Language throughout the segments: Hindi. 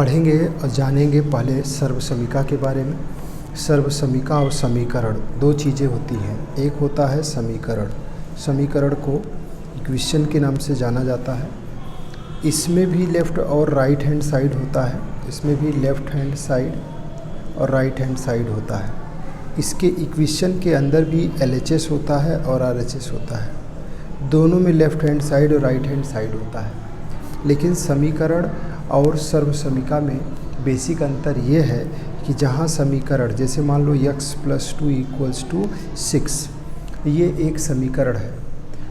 पढ़ेंगे और जानेंगे पहले सर्वसमीका के बारे में। सर्वसमीका और समीकरण दो चीज़ें होती हैं। एक होता है समीकरण, समीकरण को इक्वेशन के नाम से जाना जाता है। इसमें भी लेफ़्ट और राइट हैंड साइड होता है, इसमें भी लेफ़्ट हैंड साइड और राइट हैंड साइड होता है। इसके इक्वेशन के अंदर भी LHS होता है और RHS होता है, दोनों में लेफ़्ट हैंड साइड और राइट हैंड साइड होता है। लेकिन समीकरण और सर्वसमीका में बेसिक अंतर ये है कि जहाँ समीकरण, जैसे मान लो x + 2 = 6, ये एक समीकरण है।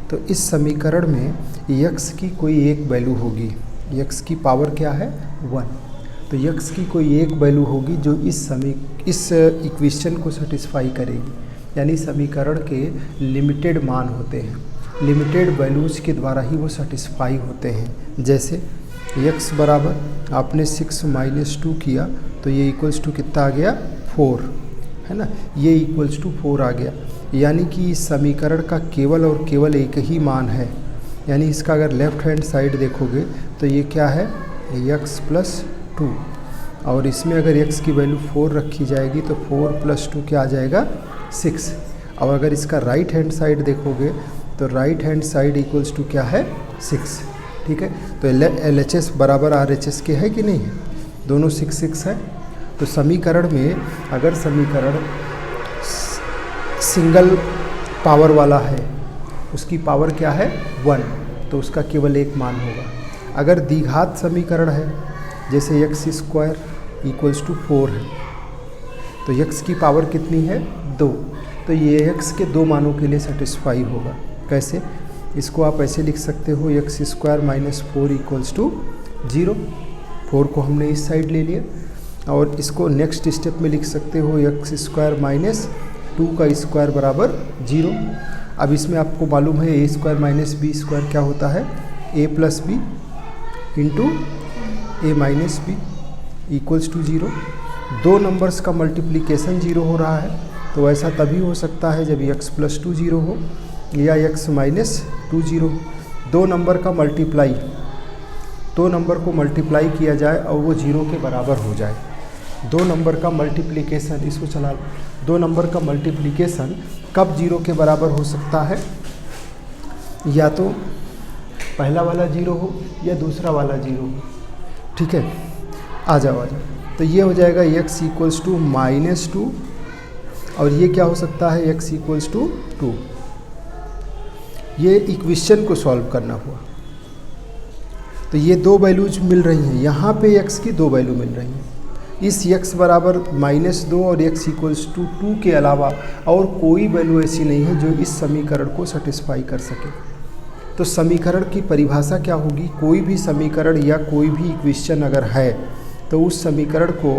तो इस समीकरण में x की कोई एक वैल्यू होगी, x की पावर क्या है 1, तो x की कोई एक वैल्यू होगी जो इस इक्वेशन को सेटिस्फाई करेगी। यानी समीकरण के लिमिटेड मान होते हैं, लिमिटेड वैल्यूज़ के द्वारा ही वो सेटिस्फाई होते हैं। जैसे x बराबर आपने 6 - 2 किया तो ये इक्वल्स टू कितना आ गया 4, है ना, ये इक्वल्स टू 4 आ गया। यानी कि इस समीकरण का केवल और केवल एक ही मान है। यानी इसका अगर लेफ़्ट हैंड साइड देखोगे तो ये क्या है x + 2, और इसमें अगर x की वैल्यू 4 रखी जाएगी तो 4 + 2 क्या आ जाएगा 6। और अगर इसका राइट हैंड साइड देखोगे तो right hand side equals to क्या है 6। ठीक है, तो LHS बराबर RHS के है कि नहीं है, दोनों 6 है। तो समीकरण में अगर समीकरण सिंगल पावर वाला है, उसकी पावर क्या है 1, तो उसका केवल एक मान होगा। अगर द्विघात समीकरण है, जैसे x² = 4 है, तो x की पावर कितनी है 2, तो ये x के दो मानों के लिए सेटिस्फाई होगा। कैसे, इसको आप ऐसे लिख सकते हो x² - 4 = 0। 4 को हमने इस साइड ले लिया, और इसको नेक्स्ट स्टेप में लिख सकते हो x² - 2 का स्क्वायर बराबर 0। अब इसमें आपको मालूम है a² - b² क्या होता है, a + b × a - b = 0। दो नंबर्स का मल्टीप्लिकेशन 0 हो रहा है, तो ऐसा तभी हो सकता है जब x + 2 0 हो या x - 2 0। दो नंबर का मल्टीप्लाई, दो नंबर को मल्टीप्लाई किया जाए और वो 0 के बराबर हो जाए। दो नंबर का मल्टीप्लिकेशन, इसको चला लो, दो नंबर का मल्टीप्लिकेशन कब 0 के बराबर हो सकता है, या तो पहला वाला 0 हो या दूसरा वाला 0 हो। ठीक है, आ जाओ। तो ये हो जाएगा x = -2, और ये क्या हो सकता है x = 2। ये इक्वेशन को सॉल्व करना हुआ। तो ये दो वैल्यूज मिल रही हैं, यहाँ पे x की दो वैल्यू मिल रही हैं। इस x बराबर -2 और x = 2 के अलावा और कोई वैल्यू ऐसी नहीं है जो इस समीकरण को सेटिस्फाई कर सके। तो समीकरण की परिभाषा क्या होगी, कोई भी समीकरण या कोई भी इक्वेशन अगर है तो उस समीकरण को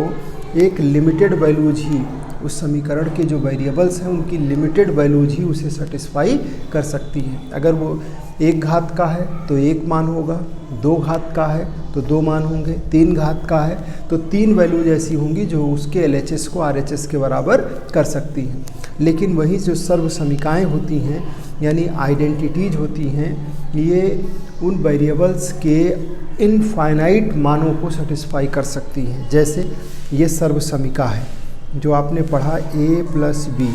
एक लिमिटेड वैल्यूज ही, उस समीकरण के जो वेरिएबल्स हैं उनकी लिमिटेड वैल्यूज ही उसे सेटिस्फाई कर सकती है। अगर वो 1 घात का है तो 1 मान होगा, 2 घात का है तो 2 मान होंगे, 3 घात का है तो 3 वैल्यूज ऐसी होंगी जो उसके LHS को RHS के बराबर कर सकती हैं। लेकिन वही जो सर्वसमीकाएँ होती हैं, यानी आइडेंटिटीज होती हैं, ये उन वेरिएबल्स के इनफाइनाइट मानों को सेटिस्फाई कर सकती हैं। जैसे ये सर्वसमीका है जो आपने पढ़ा a + b,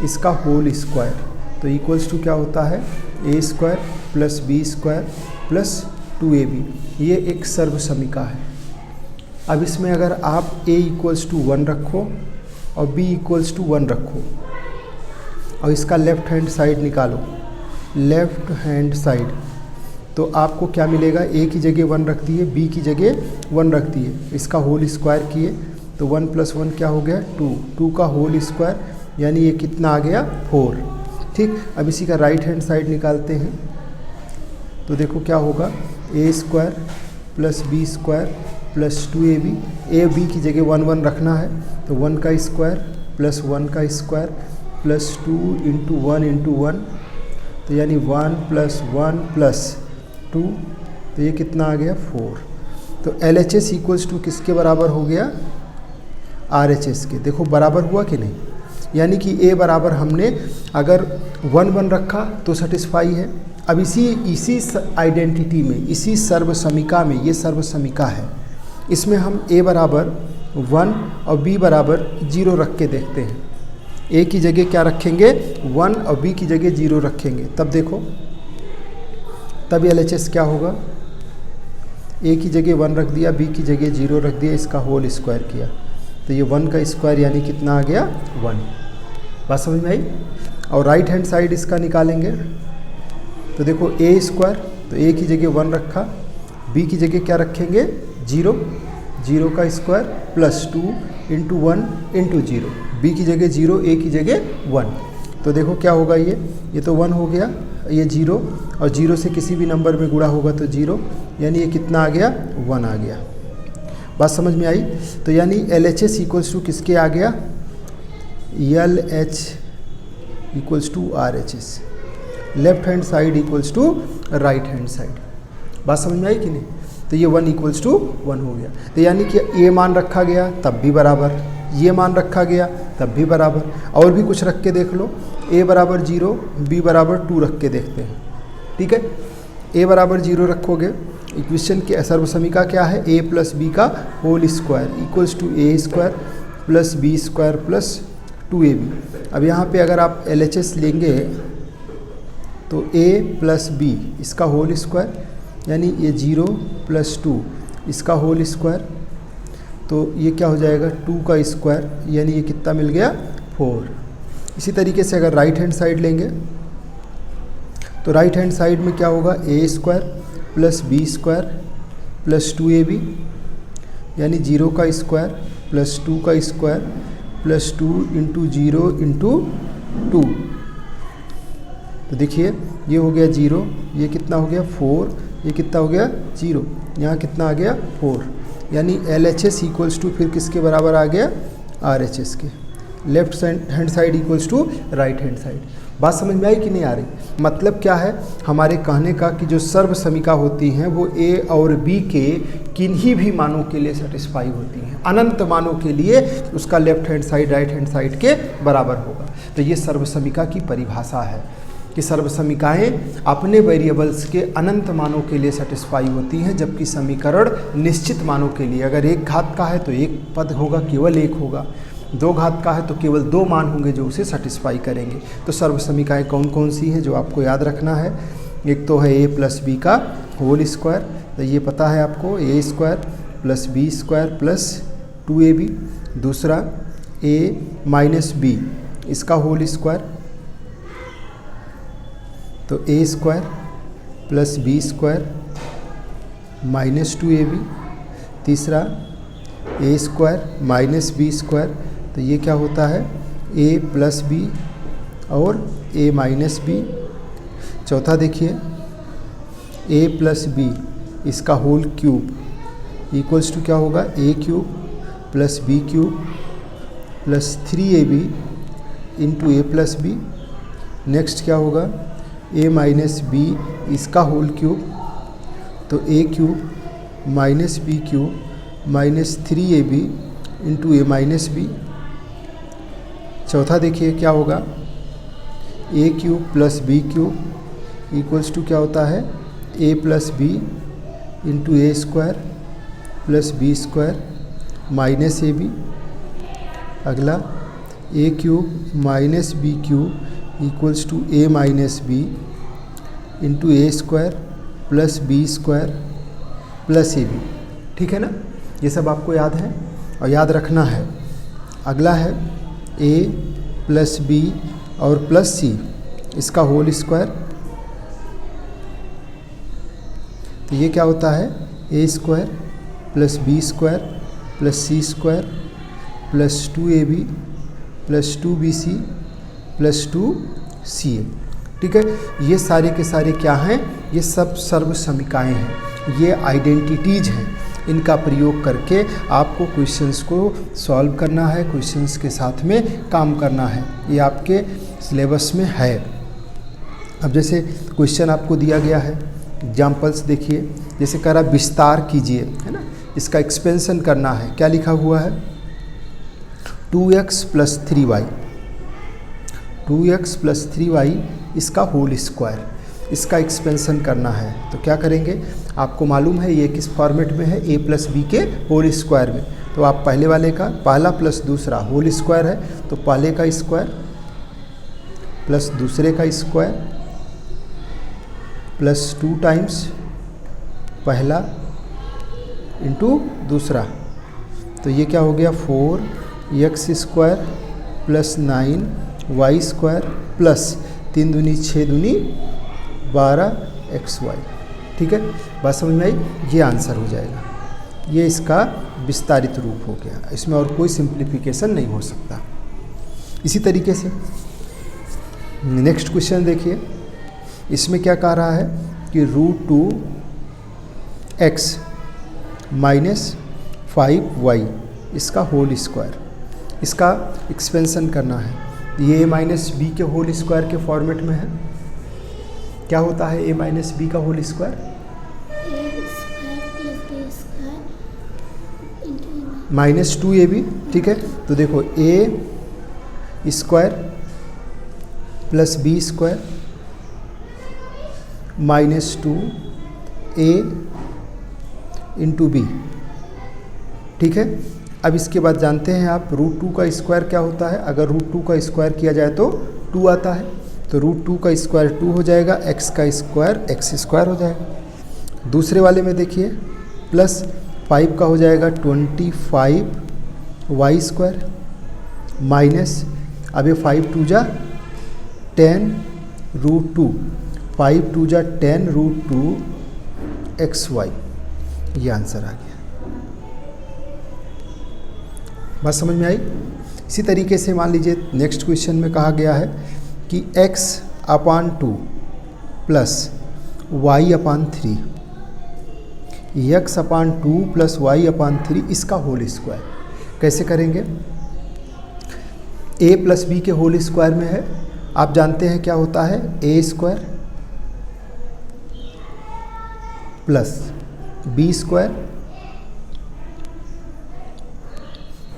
इसका होल स्क्वायर, तो इक्वल्स टू क्या होता है a² + b² + 2ab। ये एक सर्वसमीका है। अब इसमें अगर आप a = 1 रखो और b = 1 रखो और इसका लेफ़्ट हैंड साइड निकालो, लेफ़्ट हैंड साइड, तो आपको क्या मिलेगा, a की जगह 1 रख दिए, b की जगह 1 रख दिए, इसका होल स्क्वायर किए तो 1 + 1 क्या हो गया 2, 2 का होल स्क्वायर, यानी ये कितना आ गया 4। ठीक, अब इसी का राइट हैंड साइड निकालते हैं तो देखो क्या होगा, a² + b² + 2ab। a b की जगह 1 1 रखना है, तो 1 का स्क्वायर + 1 का स्क्वायर + 2 × 1 × 1, तो यानी 1 + 1 + 2, तो ये कितना आ गया 4। तो LHS = किसके बराबर हो गया, RHS के। देखो बराबर हुआ कि नहीं, यानी कि a बराबर हमने अगर 1 1 रखा तो सेटिस्फाई है। अब इसी आइडेंटिटी में, इसी सर्वसमीका में, ये सर्वसमीका है, इसमें हम a बराबर 1 और b बराबर 0 रख के देखते हैं। a की जगह क्या रखेंगे 1 और b की जगह 0 रखेंगे, तब देखो तब LHS क्या होगा, a की जगह 1 रख दिया, b की जगह 0 रख दिया, इसका होल स्क्वायर किया, तो ये 1 का स्क्वायर यानी कितना आ गया 1। बात समझ में आई। और राइट हैंड साइड इसका निकालेंगे तो देखो a स्क्वायर, तो a की जगह 1 रखा, b की जगह क्या रखेंगे 0, 0 का square plus 2 into 1 into 0, b की जगह 0, a की जगह 1, तो देखो क्या होगा ये तो 1 हो गया, ये 0 और 0 से किसी भी नंबर में गुणा होगा तो 0, यानी ये कितना आ गया 1 आ गया। बात समझ में आई। तो यानी LHS इक्वल्स टू किसके आ गया, LH equals to RHS, left hand side equals to right hand side. बात समझ में आई कि नहीं। तो ये 1 इक्वल्स टू 1 हो गया। तो यानी कि ये मान रखा गया तब भी बराबर, ये मान रखा गया तब भी बराबर, और भी कुछ रख के देख लो, a बराबर 0, b बराबर 2 रख के देखते हैं। ठीक है, a बराबर 0 रखोगे, इक्वेशन की सर्वसमीका क्या है, a प्लस बी का whole square equals to a square plus B square plus 2ab। अब यहाँ पे अगर आप LHS लेंगे तो a प्लस बी इसका होल स्क्वायर, यानी ये 0 प्लस 2 इसका होल स्क्वायर, तो ये क्या हो जाएगा 2 का स्क्वायर, यानी ये कितना मिल गया 4। इसी तरीके से अगर राइट हैंड साइड लेंगे तो राइट हैंड साइड में क्या होगा, a square plus B square plus 2ab, यानी 0 का स्क्वायर प्लस 2 का स्क्वायर प्लस 2 इंटू 0 इंटू 2। तो देखिए ये हो गया 0, ये कितना हो गया 4, ये कितना हो गया 0, यहाँ कितना आ गया 4, यानी LHS इक्वल्स टू फिर किसके बराबर आ गया RHS के, left hand side equals to right hand side. बात समझ में आई कि नहीं आ रही। मतलब क्या है हमारे कहने का कि जो सर्व समीका होती हैं वो a और b के किन्हीं भी मानों के लिए सेटिस्फाई होती हैं, अनंत मानों के लिए उसका left hand side right hand side के बराबर होगा। तो ये सर्व समीका की परिभाषा है कि सर्व समीकाएँ अपने वेरिएबल्स के अनंत मानों के लिए सेटिस्फाई होती हैं, जबकि समीकरण निश्चित मानों के लिए, अगर एक घात का है तो एक पद होगा, केवल एक होगा, 2 घात का है तो केवल 2 मान होंगे जो उसे सेटिस्फाई करेंगे। तो सर्व समीकाएँ कौन कौन सी हैं जो आपको याद रखना है, एक तो है a प्लस बी का होल स्क्वायर, तो ये पता है आपको a square plus B square plus 2ab। दूसरा a माइनस बी इसका होल स्क्वायर, तो a square plus B square minus 2ab। तीसरा a square minus b square, तो ये क्या होता है a प्लस बी और a माइनस बी। चौथा देखिए a प्लस बी इसका होल क्यूब इक्वल्स टू क्या होगा a cube plus B cube plus 3ab into a plus B. Next क्या होगा a माइनस बी इसका होल क्यूब, तो a cube minus B cube minus 3ab into a minus B. चौथा देखिए क्या होगा a cube plus B cube equals to क्या होता है a plus B into a square plus B square minus ab। अगला a cube minus B cube equals to a minus B into a square plus B square plus ab। ठीक है ना, ये सब आपको याद है और याद रखना है। अगला है a प्लस बी और प्लस सी इसका होल स्क्वायर, तो ये क्या होता है a square plus B square plus C square plus 2ab plus 2bc plus 2ca। ठीक है, ये सारे के सारे क्या हैं, ये सब सर्व समीकाएँ हैं, ये आइडेंटिटीज़ हैं। इनका प्रयोग करके आपको क्वेश्चंस को सॉल्व करना है, क्वेश्चंस के साथ में काम करना है, ये आपके सिलेबस में है। अब जैसे क्वेश्चन आपको दिया गया है, एग्जाम्पल्स देखिए, जैसे कह रहा विस्तार कीजिए, है ना, इसका एक्सपेंशन करना है। क्या लिखा हुआ है 2x plus 3y, 2x plus 3y इसका होल स्क्वायर। इसका एक्सपेंशन करना है तो क्या करेंगे, आपको मालूम है ये किस फॉर्मेट में है, a प्लस बी के होल स्क्वायर में। तो आप पहले वाले का पहला प्लस दूसरा होल स्क्वायर है तो पहले का स्क्वायर प्लस दूसरे का स्क्वायर प्लस 2 टाइम्स पहला इंटू दूसरा, तो ये क्या हो गया 4x square plus 9y square plus 3 दूनी 6 दूनी 12xy। ठीक है, बात समझ में आई, ये आंसर हो जाएगा। ये इसका विस्तारित रूप हो गया, इसमें और कोई सिंप्लीफिकेशन नहीं हो सकता। इसी तरीके से नेक्स्ट क्वेश्चन देखिए, इसमें क्या कह रहा है कि √2x माइनस 5y इसका होल स्क्वायर, इसका एक्सपेंशन करना है। ये a माइनस बी के होल स्क्वायर के फॉर्मेट में है। क्या होता है a माइनस बी का होल स्क्वायर? -2ab। ठीक है, तो देखो a square plus B square -2a into B. ठीक है, अब इसके बाद जानते हैं आप √2 का स्क्वायर क्या होता है। अगर √2 का स्क्वायर किया जाए तो 2 आता है, तो √2 का स्क्वायर 2 हो जाएगा, x का स्क्वायर x स्क्वायर हो जाएगा। दूसरे वाले में देखिए प्लस 5 का हो जाएगा 25y स्क्वायर माइनस, अब ये 5 2 जा 10 √2, 5 2 जा 10 √2 xy, ये आंसर आ गया। बात समझ में आई। इसी तरीके से मान लीजिए नेक्स्ट क्वेश्चन में कहा गया है कि x/2 plus y/3, x/2 plus y/3 इसका होल स्क्वायर कैसे करेंगे। a प्लस बी के होल स्क्वायर में है, आप जानते हैं क्या होता है, a square plus B square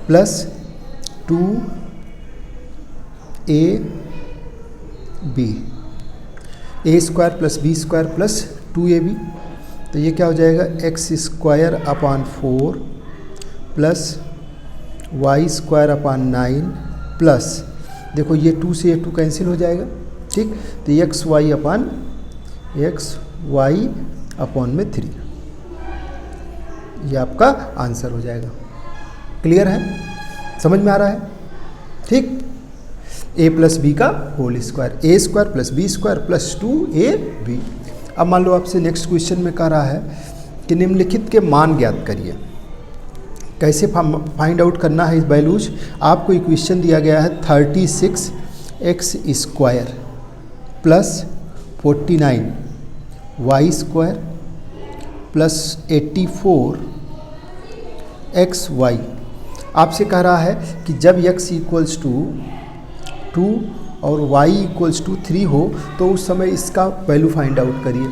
plus 2ab, a square plus B square plus 2ab, तो ये क्या हो जाएगा x² प्लस y² 9 प्लस, देखो ये 2 से ये 2 कैंसिल हो जाएगा। ठीक, तो xy/3, ये आपका आंसर हो जाएगा। क्लियर है, समझ में आ रहा है। ठीक, a प्लस बी का whole square, a square plus B square plus 2ab। अब मान लो आपसे नेक्स्ट क्वेश्चन में कह रहा है कि निम्नलिखित के मान ज्ञात करिए। कैसे फाइंड आउट करना है इस वैल्यूज, आपको इक्वेशन दिया गया है 36x square plus 49y square plus 84xy। आपसे कह रहा है कि जब x इक्वल्स टू 2 और y इक्वल्स टू 3 हो तो उस समय इसका वैल्यू फाइंड आउट करिए।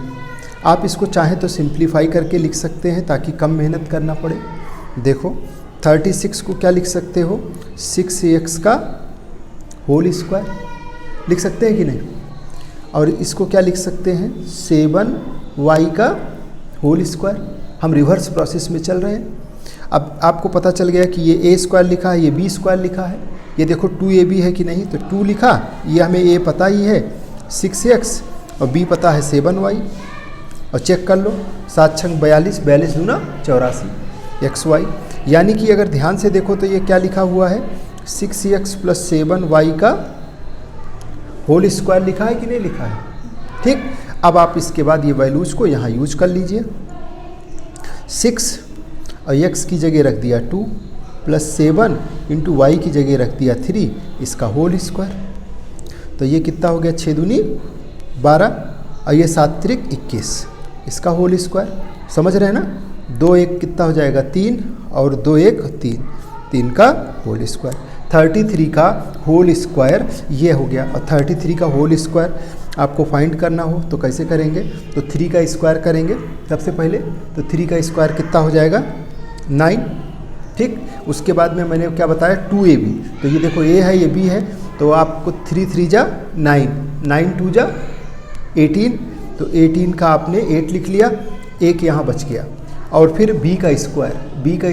आप इसको चाहें तो सिंप्लीफाई करके लिख सकते हैं ताकि कम मेहनत करना पड़े। देखो 36 को क्या लिख सकते हो, 6x का होल स्क्वायर लिख सकते हैं कि नहीं, और इसको क्या लिख सकते हैं 7y का होल स्क्वायर। हम रिवर्स प्रोसेस में चल रहे हैं। अब आपको पता चल गया कि ये a स्क्वायर लिखा है, ये b स्क्वायर लिखा है, ये देखो 2ab है कि नहीं, तो 2 लिखा, ये हमें a पता ही है 6x और b पता है 7y, और चेक कर लो 7 छंग 42, 42 दूना 84 xy। यानी कि अगर ध्यान से देखो तो ये क्या लिखा हुआ है 6x प्लस 7y का होल स्क्वायर लिखा है कि नहीं लिखा है। ठीक, अब आप इसके बाद ये वैल्यूज को यहाँ यूज कर लीजिए। 6 और x की जगह रख दिया 2 प्लस 7 इंटू वाई की जगह रख दिया 3, इसका होल स्क्वायर। तो ये कितना हो गया 6 दूनी 12 और ये 7 त्रिक 21, इसका होल स्क्वायर। समझ रहे हैं ना, 2 1 कितना हो जाएगा 3 और 2 1 3, 3 का होल स्क्वायर। 33 का होल स्क्वायर ये हो गया। और 33 का होल स्क्वायर आपको फाइंड करना हो तो कैसे करेंगे, तो 3 का स्क्वायर करेंगे सबसे पहले। तो 3 का स्क्वायर कितना हो जाएगा 9। ठीक, उसके बाद में मैंने क्या बताया 2ab, तो ये देखो a है ये b है, तो आपको 3 3 जा 9, 9 2 जा 18, तो 18 का आपने 8 लिख लिया, एक यहाँ बच गया। और फिर b का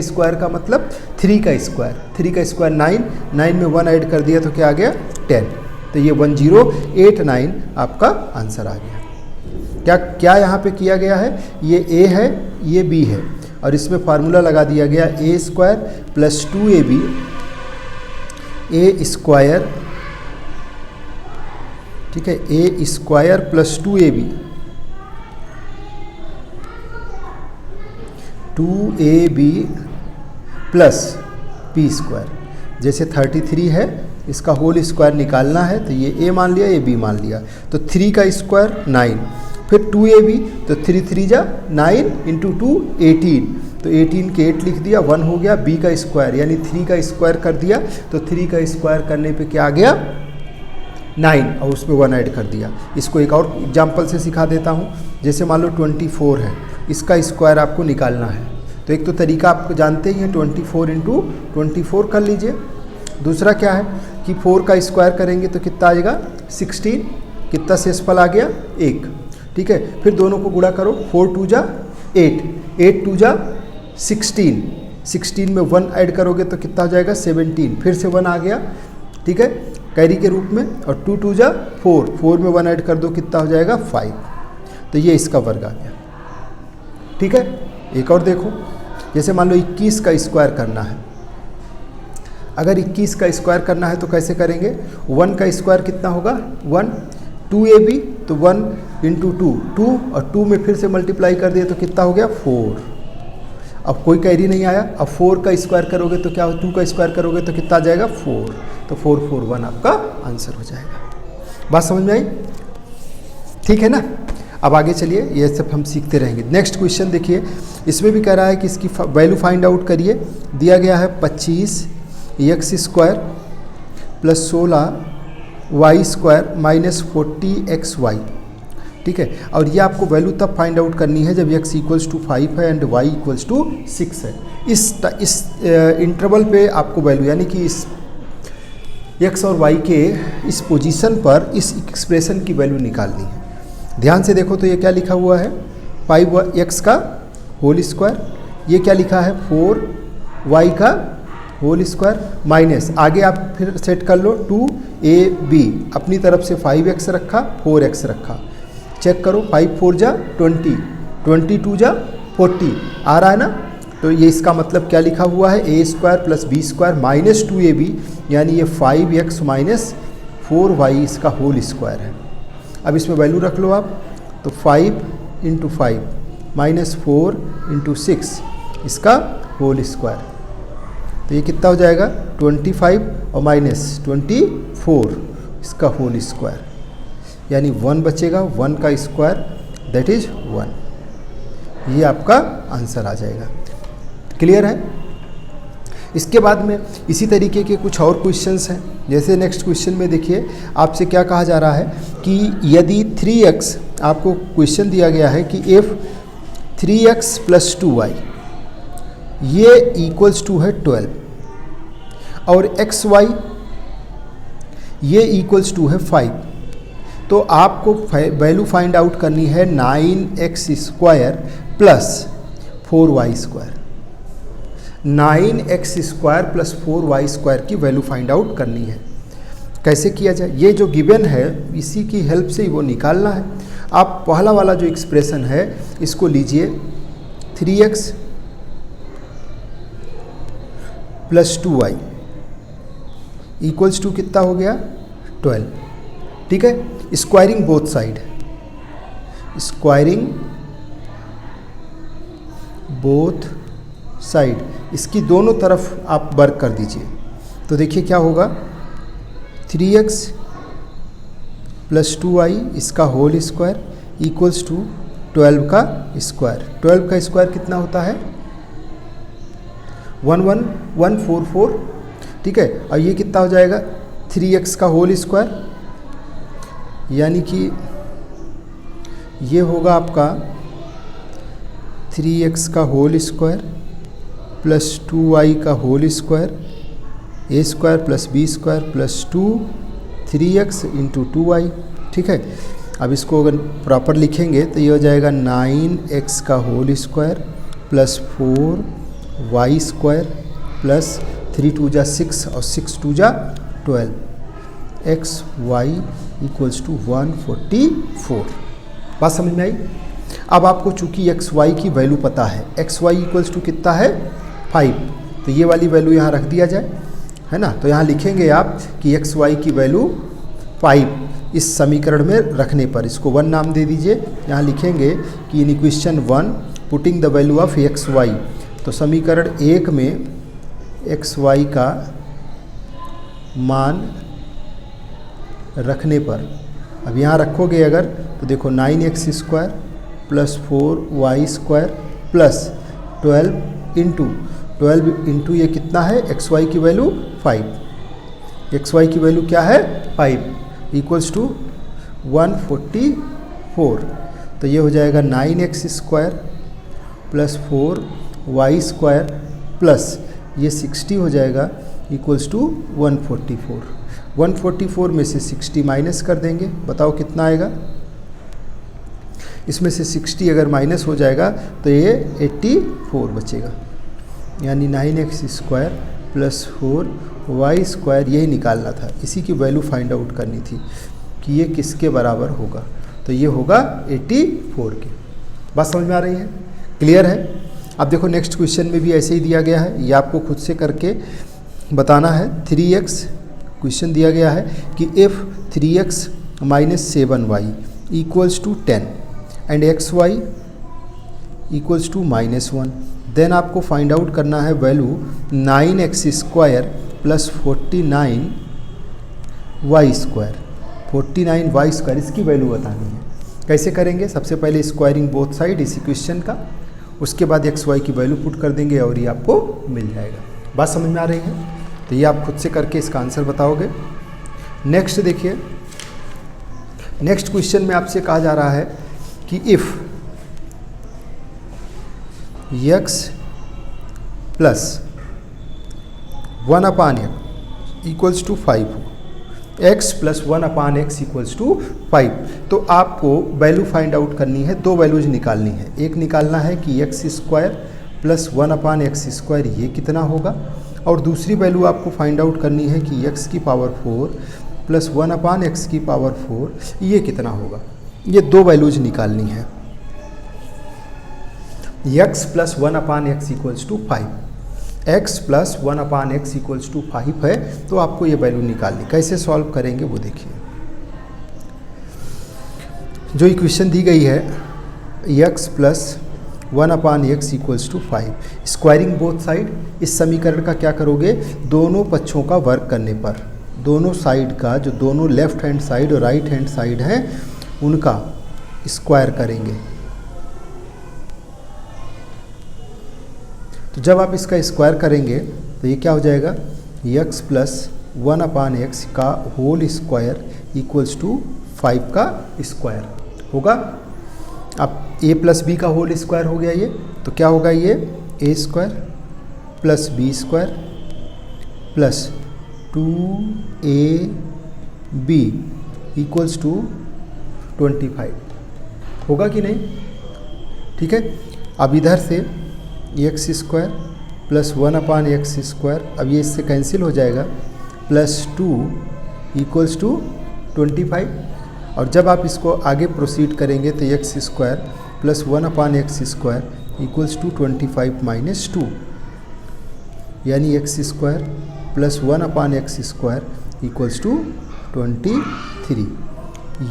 स्क्वायर का मतलब 3 का स्क्वायर 9, 9 में 1 ऐड कर दिया तो क्या आ गया 10। तो ये 1089 आपका आंसर आ गया। क्या यहाँ पे किया गया है, ये a है ये b है और इसमें फार्मूला लगा दिया गया a square plus 2ab a square, ठीक है, a square plus 2ab 2ab plus p square. जैसे 33 है इसका होल स्क्वायर निकालना है तो ये a मान लिया, ये b मान लिया, तो 3 का स्क्वायर 9, फिर 2ab तो 3 3 जा 9 इंटू 2 18, तो 18 के 8 लिख दिया, 1 हो गया। b का स्क्वायर यानी 3 का स्क्वायर कर दिया, तो 3 का स्क्वायर करने पे क्या आ गया 9 और उसमें 1 ऐड कर दिया। इसको एक और एग्जांपल से सिखा देता हूँ। जैसे मान लो 24 है, इसका स्क्वायर आपको निकालना है, तो एक तो तरीका आपको जानते ही हैं, 24 इंटू 24 कर लीजिए। दूसरा क्या है कि 4 का स्क्वायर करेंगे तो कितना आ जाएगा 16, कितना शेषफल आ गया 1, ठीक है। फिर दोनों को गुणा करो, 4 2 जा 8, 8 2 जा 16, 16 में 1 ऐड करोगे तो कितना हो जाएगा 17, फिर से 1 आ गया, ठीक है, कैरी के रूप में। और 2 2 जा 4, 4 में 1 ऐड कर दो कितना हो जाएगा 5, तो ये इसका वर्ग आ गया, ठीक है। एक और देखो, जैसे मान लो 21 का स्क्वायर करना है, अगर 21 का स्क्वायर करना है तो कैसे करेंगे, 1 का स्क्वायर कितना होगा 1, 2ab तो 1 इंटू 2 और 2 में फिर से मल्टीप्लाई कर दिए तो कितना हो गया 4। अब कोई कैरी नहीं आया, अब 4 का स्क्वायर करोगे तो क्या हो, 2 का स्क्वायर करोगे तो कितना आ जाएगा 4, तो 4 4 1 आपका आंसर हो जाएगा। बात समझ में आई, ठीक है ना। अब आगे चलिए, ये सब हम सीखते रहेंगे। नेक्स्ट क्वेश्चन देखिए, इसमें भी कह रहा है कि इसकी वैल्यू फाइंड आउट करिए। दिया गया है 25 X square plus 16 Y square minus 40 X Y, ठीक है। और ये आपको वैल्यू तब फाइंड आउट करनी है जब x इक्वल्स टू 5 है एंड y इक्वल्स टू 6 है। इस इंटरवल पे आपको वैल्यू यानी कि इस x और y के इस पोजीशन पर इस एक्सप्रेशन की वैल्यू निकालनी है। ध्यान से देखो तो ये क्या लिखा हुआ है 5x का होल स्क्वायर, ये क्या लिखा है 4y का होल स्क्वायर माइनस, आगे आप फिर सेट कर लो 2ab, अपनी तरफ से 5x रखा 4x रखा, चेक करो 5 4 जा 20, 22 जा 40 आ रहा है ना। तो ये इसका मतलब क्या लिखा हुआ है a square plus B square minus 2ab, यानी ये 5x माइनस 4y इसका होल स्क्वायर है। अब इसमें वैल्यू रख लो आप, तो 5 इंटू 5 माइनस 4 इंटू 6 इसका होल स्क्वायर, तो ये कितना हो जाएगा 25 और माइनस 24 इसका होल स्क्वायर, यानी 1 बचेगा, 1 का स्क्वायर दैट इज 1। ये आपका आंसर आ जाएगा। क्लियर है। इसके बाद में इसी तरीके के कुछ और क्वेश्चंस हैं। जैसे नेक्स्ट क्वेश्चन में देखिए आपसे क्या कहा जा रहा है कि यदि 3x, आपको क्वेश्चन दिया गया है कि इफ़ 3x प्लस 2y ये इक्वल्स टू है 12 और xy ये इक्वल्स टू है 5, तो आपको वैल्यू फाइंड आउट करनी है 9x square plus 4y square. 9x square plus 4y square की वैल्यू फाइंड आउट करनी है। कैसे किया जाए, ये जो गिवन है इसी की हेल्प से ही वो निकालना है। आप पहला वाला जो एक्सप्रेशन है इसको लीजिए 3x plus 2y equals to कितना हो गया 12, ठीक है। Squaring both side, squaring both side, इसकी दोनों तरफ आप वर्क कर दीजिए। तो देखिए क्या होगा 3x प्लस 2y इसका होल स्क्वायर इक्वल्स टू 12 का स्क्वायर। 12 का स्क्वायर कितना होता है 11144, ठीक है। और ये कितना हो जाएगा 3x का होल स्क्वायर, यानी कि ये होगा आपका 3x का होल स्क्वायर प्लस 2y का whole square, A square plus B square plus 2 3x into 2y, ठीक है। अब इसको अगर प्रॉपर लिखेंगे तो ये हो जाएगा 9x का whole square plus 4y square plus 3 2 जा 6 और 6 2 जा 12 एक्स वाई इक्वल्स टू 144। बात समझ में आई। अब आपको चूंकि एक्स वाई की वैल्यू पता है, एक्स वाई इक्वल्स टू कितना है 5, तो ये वाली वैल्यू यहाँ रख दिया जाए, है ना। तो यहाँ लिखेंगे आप कि एक्स वाई की वैल्यू 5 इस समीकरण में रखने पर इसको 1 नाम दे दीजिए। यहाँ लिखेंगे कि in equation 1 putting the value of X Y, तो समीकरण 1 में एक्स वाई का मान रखने पर, अब यहाँ रखोगे अगर तो देखो 9x square plus 4y square plus 12 into ये कितना है, एक्स वाई की वैल्यू 5, एक्स वाई की वैल्यू क्या है 5 इक्वल्स टू 144। तो ये हो जाएगा 9x square plus 4y square plus ये 60 हो जाएगा इक्वल्स टू 144। 144 में से 60 माइनस कर देंगे, बताओ कितना आएगा। इसमें से 60 अगर माइनस हो जाएगा तो ये 84 बचेगा, यानी 9x square plus 4y square यही निकालना था, इसी की वैल्यू फाइंड आउट करनी थी कि ये किसके बराबर होगा। तो ये होगा 84 के। बात समझ में आ रही है, क्लियर है। अब देखो नेक्स्ट क्वेश्चन में भी ऐसे ही दिया गया है, ये आपको खुद से करके बताना है। 3x क्वेश्चन दिया गया है कि if 3x minus 7y equals to 10 and xy equals to minus 1, then आपको फाइंड आउट करना है value 9x square plus 49y square, 49y square इसकी वैल्यू बतानी है। कैसे करेंगे, सबसे पहले स्क्वायरिंग बोथ साइड इस इक्वेशन का, उसके बाद xy की वैल्यू पुट कर देंगे और ये आपको मिल जाएगा। बात समझ में आ रही है, तो ये आप खुद से करके इसका आंसर बताओगे। नेक्स्ट देखिए, नेक्स्ट क्वेश्चन में आपसे कहा जा रहा है कि if x plus 1/x equals to 5 हो, x plus 1/x equals to 5, तो आपको वैल्यू फाइंड आउट करनी है, दो वैल्यूज निकालनी है। एक निकालना है कि x square plus 1/x square ये कितना होगा, और दूसरी वैल्यू आपको फाइंड आउट करनी है कि x की पावर 4 प्लस 1/x की पावर 4 ये कितना होगा। ये दो वैल्यूज निकालनी है। x plus 1/x equals to 5, x plus 1/x equals to 5 है, तो आपको ये वैल्यू निकालनी। कैसे सॉल्व करेंगे वो देखिए। जो इक्वेशन दी गई है x plus 1/x equals to 5, squaring both side, इस समीकरण का क्या करोगे, दोनों पक्षों का वर्क करने पर, दोनों साइड का, जो दोनों लेफ्ट हैंड साइड और राइट हैंड साइड हैं उनका स्क्वायर करेंगे। तो जब आप इसका स्क्वायर करेंगे तो ये क्या हो जाएगा, x प्लस 1/x का होल स्क्वायर इक्वल्स टू 5 का स्क्वायर होगा। अब a प्लस बी का होल स्क्वायर हो गया ये, तो क्या होगा, ये a square plus B square plus 2ab equals to 25 होगा कि नहीं। ठीक है, अब इधर से x square plus 1/x square, अब ये इससे कैंसिल हो जाएगा, प्लस 2 इक्वल्स टू 25। और जब आप इसको आगे प्रोसीड करेंगे तो x square plus 1/x square equals to 25 minus 2, यानी x square plus 1/x square equals to 23।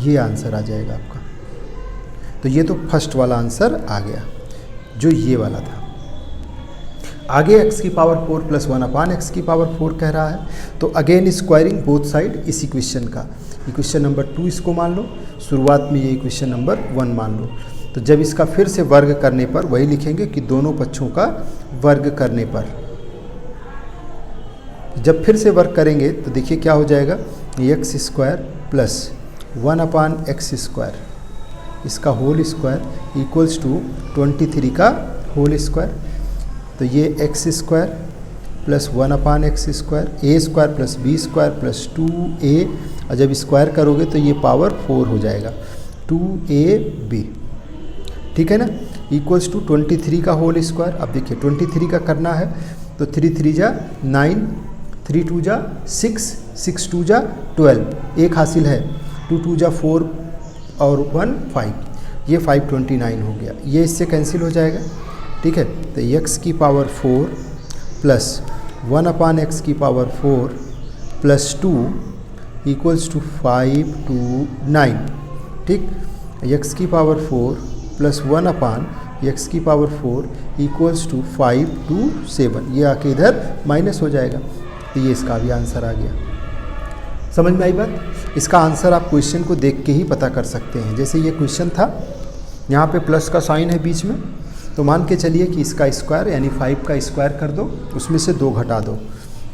ये आंसर आ जाएगा आपका। तो ये तो फर्स्ट वाला आंसर आ गया, जो ये वाला था। आगे x की पावर 4 प्लस 1/x की पावर 4 कह रहा है, तो अगेन स्क्वायरिंग बोथ साइड इस इक्वेशन का, इक्वेशन नंबर 2 इसको मान लो, शुरुआत में ये इक्वेशन नंबर 1 मान लो। तो जब इसका फिर से वर्ग करने पर वही लिखेंगे कि दोनों पक्षों का वर्ग करने पर, जब फिर से वर्ग करेंगे तो देखिए क्या हो जाएगा, x square plus 1/x square इसका होल स्क्वायर इक्वल्स टू 23 का होल स्क्वायर। तो ये x square plus 1/x square, a square plus b square plus 2a, और जब स्क्वायर करोगे तो ये पावर 4 हो जाएगा। 2ab, ठीक है ना, इक्वल्स टू 23 का होल स्क्वायर। अब देखिए 23 का करना है तो 3 3 जा 9, 3 2 जा 6, 6 2 जा 12, एक हासिल है, 2 2 जा 4 और 1 5, ये 529 हो गया, ये इससे कैंसिल हो जाएगा, ठीक है। तो x की पावर 4 प्लस 1/x की पावर 4 प्लस 2 इक्वल्स टू 529, ठीक। x की पावर 4 प्लस 1/x की पावर 4 इक्वल्स टू 527, ये आके इधर माइनस हो जाएगा, तो ये इसका भी आंसर आ गया। समझ में आई बात? इसका आंसर आप क्वेश्चन को देख के ही पता कर सकते हैं। जैसे ये क्वेश्चन था, यहाँ पे प्लस का साइन है बीच में, तो मान के चलिए कि इसका स्क्वायर यानी 5 का स्क्वायर कर दो, उसमें से 2 घटा दो।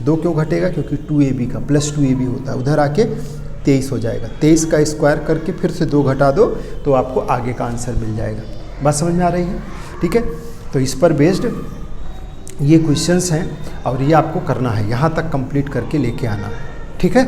2 क्यों घटेगा? क्योंकि 2ab का प्लस 2ab होता है, उधर आके 23 हो जाएगा। 23 का स्क्वायर करके फिर से 2 घटा दो तो आपको आगे का आंसर मिल जाएगा। बात समझ में आ रही है? ठीक है, तो इस पर बेस्ड ये क्वेश्चंस हैं और ये आपको करना है, यहाँ तक कंप्लीट करके लेके आना है, ठीक है।